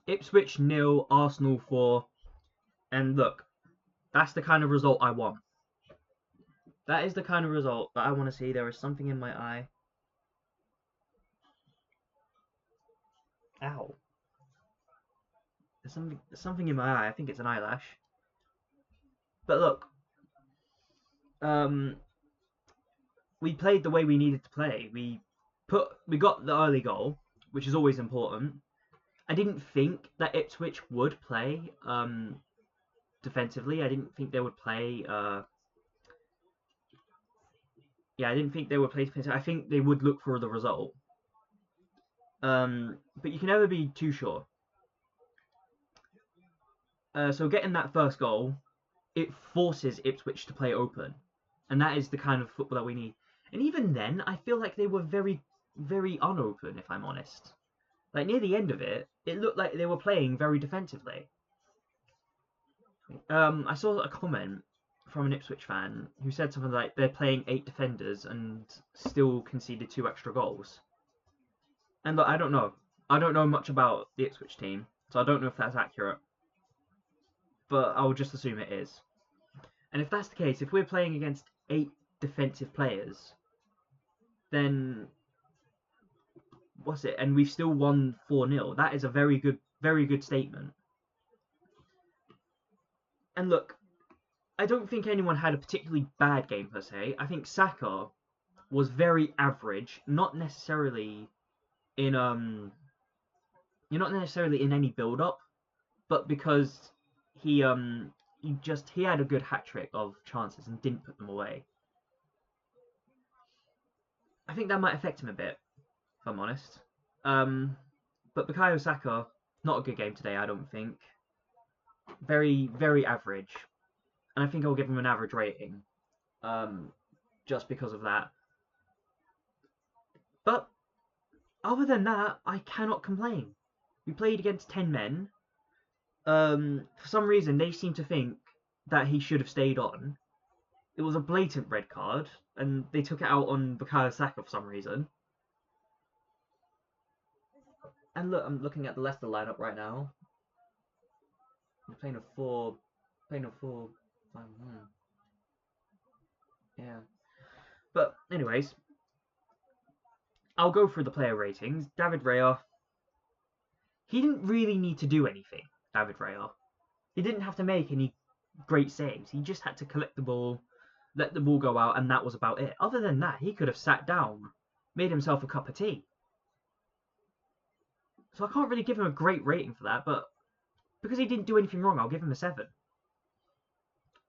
Ipswich 0, Arsenal 4, and look, that's the kind of result I want. That is the kind of result that I want to see. There is something in my eye. Ow. There's something in my eye. I think it's an eyelash. But look, um, we played the way we needed to play. We got the early goal, which is always important. I didn't think that Ipswich would play defensively. I didn't think they would play. Yeah, I didn't think they would play defensively. I think they would look for the result. But you can never be too sure. So getting that first goal, it forces Ipswich to play open, and that is the kind of football that we need. And even then, I feel like they were very, very unopen. If I'm honest, like near the end of it, it looked like they were playing very defensively. I saw a comment from an Ipswich fan who said something like they're playing 8 defenders and still conceded 2 extra goals. And look, I don't know. I don't know much about the Ipswich team, so I don't know if that's accurate. But I'll just assume it is. And if that's the case, if we're playing against 8 defensive players, then what's it? And we've still won 4-0. That is a very good statement. And look, I don't think anyone had a particularly bad game per se. I think Saka was very average, not necessarily in you're not necessarily in any build up, but because he had a good hat trick of chances and didn't put them away. I think that might affect him a bit, if I'm honest. But Bukayo Saka, not a good game today, I don't think. Very, very average. And I think I'll give him an average rating. Just because of that. But other than that, I cannot complain. We played against 10 men. For some reason, they seem to think that he should have stayed on. It was a blatant red card, and they took it out on Bukayo Saka for some reason. And look, I'm looking at the Leicester lineup right now. They're playing a 4. Yeah. But anyways, I'll go through the player ratings. David Raya, he didn't really need to do anything. David Raya, he didn't have to make any great saves. He just had to collect the ball, let the ball go out, and that was about it. Other than that, he could have sat down, made himself a cup of tea. So I can't really give him a great rating for that, but because he didn't do anything wrong, I'll give him a 7.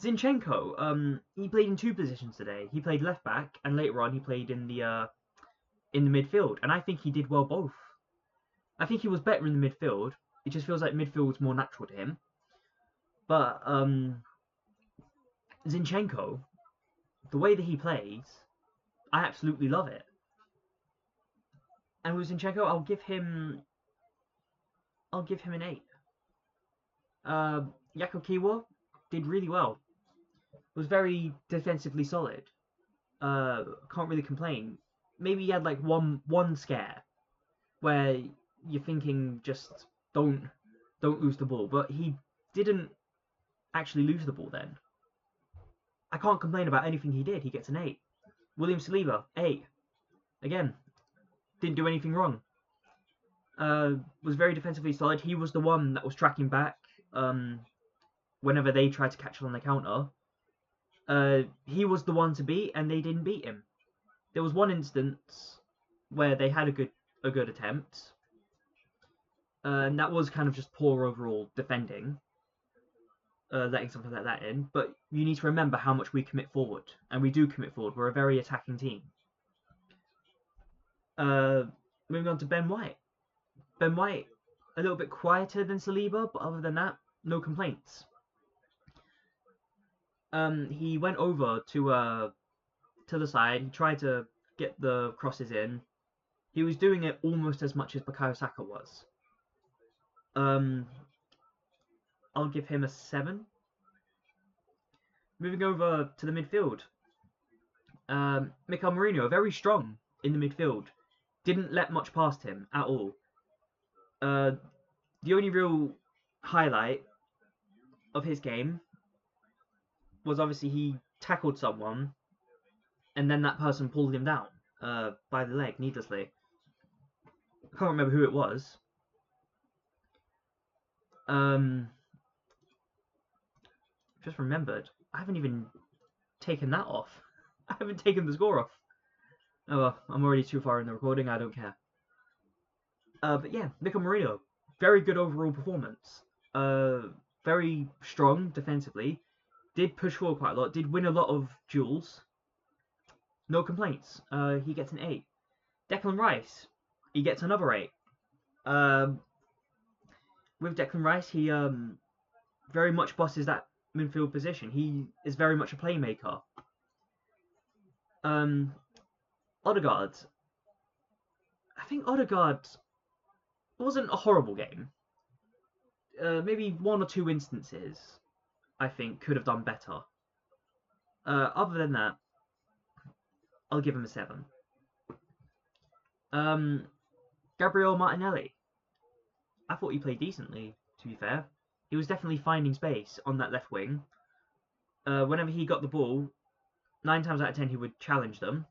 Zinchenko, he played in 2 positions today. He played left back, and later on he played in the midfield, and I think he did well both. I think he was better in the midfield. It just feels like midfield's more natural to him. But Zinchenko, the way that he plays, I absolutely love it. And with Zinchenko, I'll give him an 8. Yako Kiwa did really well. Was very defensively solid. Can't really complain. Maybe he had like one scare where you're thinking just don't lose the ball, but he didn't actually lose the ball then. I can't complain about anything he did. He gets an 8. William Saliba, 8. Again, didn't do anything wrong. Was very defensively solid. He was the one that was tracking back whenever they tried to catch it on the counter. He was the one to beat, and they didn't beat him. There was one instance where they had a good attempt, and that was kind of just poor overall defending, letting something like that in. But you need to remember how much we commit forward, and we do commit forward. We're a very attacking team. Moving on to Ben White. Ben White, a little bit quieter than Saliba, but other than that, no complaints. He went over to the side. He tried to get the crosses in. He was doing it almost as much as Bukayo Saka was. I'll give him a 7. Moving over to the midfield. Mikel Merino, very strong in the midfield. Didn't let much past him at all. The the only real highlight of his game was obviously he tackled someone and then that person pulled him down by the leg needlessly. I can't remember who it was. Just remembered. I haven't even taken that off. I haven't taken the score off. Oh well, I'm already too far in the recording, I don't care. But yeah, Mikel Merino, very good overall performance. Very strong defensively. Did push forward quite a lot. Did win a lot of duels. No complaints. He gets an 8. Declan Rice, he gets another 8. With Declan Rice, he very much bosses that midfield position. He is very much a playmaker. Odegaard. I think Odegaard wasn't a horrible game. Maybe 1 or 2 instances I think could have done better. Other than that, I'll give him a 7. Gabriel Martinelli. I thought he played decently, to be fair. He was definitely finding space on that left wing. Whenever he got the ball, 9 times out of 10 he would challenge them.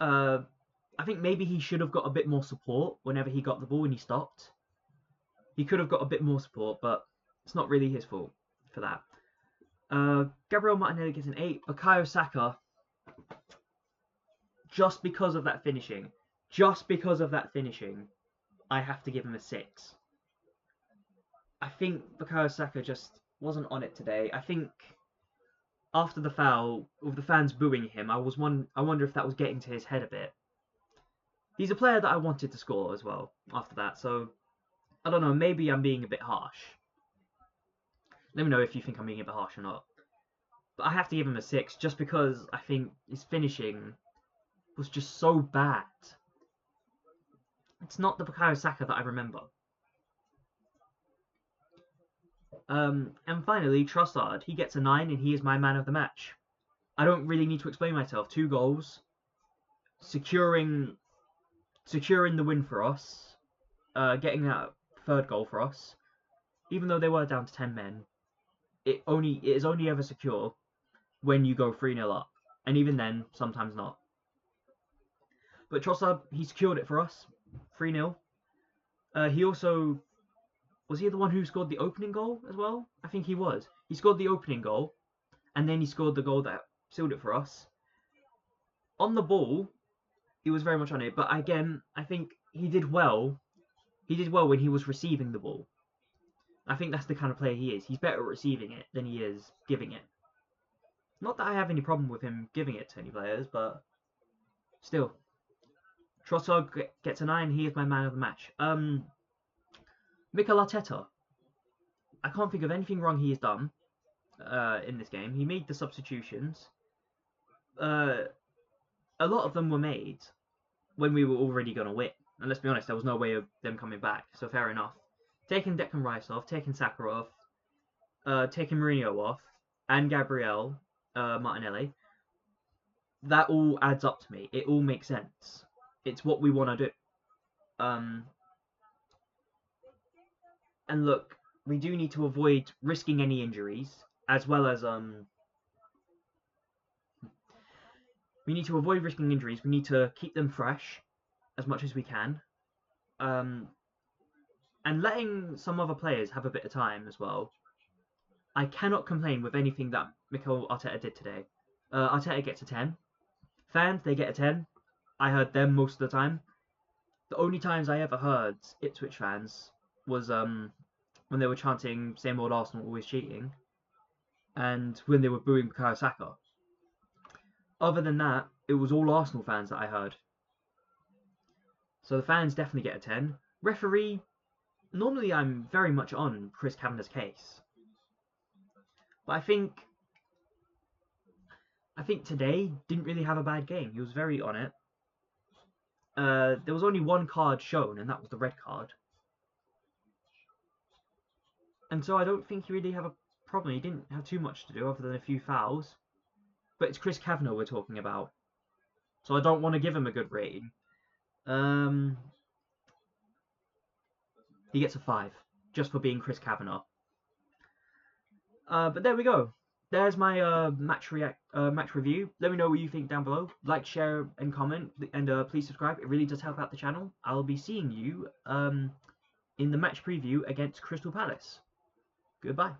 I think maybe he should have got a bit more support whenever he got the ball and he stopped. He could have got a bit more support, but it's not really his fault for that. Gabriel Martinelli gets an 8. Bukayo Saka, just because of that finishing, I have to give him a 6. I think Bukayo Saka just wasn't on it today. I think after the foul, with the fans booing him, I wonder if that was getting to his head a bit. He's a player that I wanted to score as well after that, so I don't know, maybe I'm being a bit harsh. Let me know if you think I'm being a bit harsh or not. But I have to give him a 6 just because I think his finishing was just so bad. It's not the Bukayo Saka that I remember. And finally, Trossard. He gets a 9 and he is my man of the match. I don't really need to explain myself. 2 goals. Securing the win for us. Getting that 3rd goal for us. Even though they were down to 10 men. It is only ever secure when you go 3-0 up. And even then, sometimes not. But Trossard, he secured it for us. 3-0. He also... Was he the one who scored the opening goal as well? I think he was. He scored the opening goal. And then he scored the goal that sealed it for us. On the ball, he was very much on it. But again, I think he did well. He did well when he was receiving the ball. I think that's the kind of player he is. He's better at receiving it than he is giving it. Not that I have any problem with him giving it to any players, but still. Trossard gets a 9. He is my man of the match. Mikel Arteta. I can't think of anything wrong he has done in this game. He made the substitutions. A lot of them were made when we were already going to win. And let's be honest, there was no way of them coming back. So fair enough. Taking Declan Rice off, taking Saka off, taking Mourinho off, and Gabriel Martinelli. That all adds up to me. It all makes sense. It's what we want to do. And look, we do need to avoid risking any injuries, as well as we need to avoid risking injuries. We need to keep them fresh as much as we can, and letting some other players have a bit of time as well. I cannot complain with anything that Mikel Arteta did today. Arteta gets a 10. Fans, they get a 10. I heard them most of the time. The only times I ever heard Ipswich fans was when they were chanting "Same old Arsenal, always cheating," and when they were booing Bukayo Saka. Other than that, it was all Arsenal fans that I heard. So the fans definitely get a 10. Referee, normally I'm very much on Chris Kavanagh's case. But I think today didn't really have a bad game. He was very on it. There was only 1 card shown, and that was the red card. And so I don't think he really have a problem. He didn't have too much to do other than a few fouls. But it's Chris Kavanagh we're talking about. So I don't want to give him a good rating. he gets a 5 just for being Chris Kavanagh. But there we go. There's my match review. Let me know what you think down below. Like, share, and comment, and please subscribe. It really does help out the channel. I'll be seeing you in the match preview against Crystal Palace. Goodbye.